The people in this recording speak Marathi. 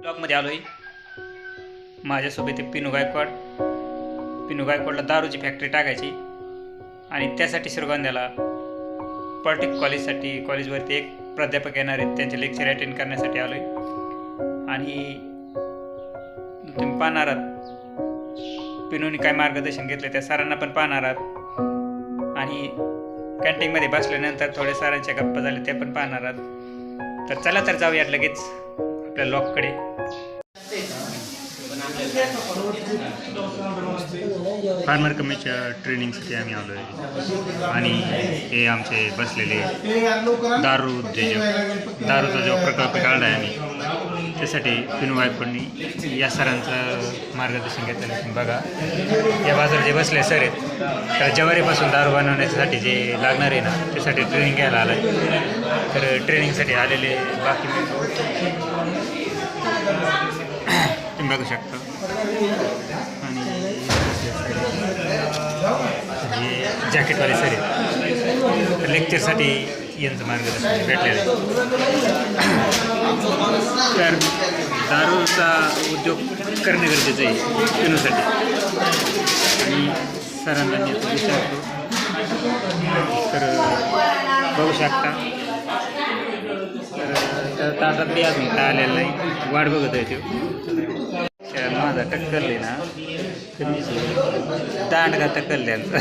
ब्लॉगमध्ये आलो आहे. माझ्यासोबत ते पिनू गायकवाडला दारूची फॅक्टरी टाकायची आणि त्यासाठी श्रीगोंद्याला पॉलिटेक्निक कॉलेजसाठी कॉलेजवरती एक प्राध्यापक येणार आहेत, त्यांचे लेक्चर अटेंड करण्यासाठी आलो आहे. आणि तुम्ही पाहणार आहात पिनूने काय मार्गदर्शन घेतलं त्या सरांना पण पाहणार आहात आणि कॅन्टीनमध्ये बसल्यानंतर थोडे सरांच्या गप्पा झाले ते पण पाहणार आहात. तर चला तर जाऊयात लगेच आपल्या लॉककडे. फार्मर कमीच्या ट्रेनिंगसाठी आम्ही आलो आहे आणि हे आमचे बसलेले दारू उद्योजक, दारूचा जो प्रकल्प काढला आहे आम्ही त्यासाठी पिनू गायकवाडनी या सरांचं मार्गदर्शन घेतलेलं आहे. बघा या बाजूला जे बसले सर आहेत तर ज्वारीपासून दारू बनवण्यासाठी जे लागणार आहे ना त्यासाठी ट्रेनिंग घ्यायला आलं आहे. तर ट्रेनिंगसाठी आलेले बाकी तुम्ही बघू शकता. आणि हे जॅकेटवाले सर आहेत लेक्चरसाठी यांचं मार्गदर्शन भेटलेलं आहे. तर दारूचा उद्योग करणे गरजेचं आहे पिनूसाठी आणि सरांना मी विचारतो. तर बघू शकता तर ताटातली अजून काय आलेलं नाही, वाट बघत आहे तो. माझा टक्करले ना दांडगा टक्कल द्यायचा.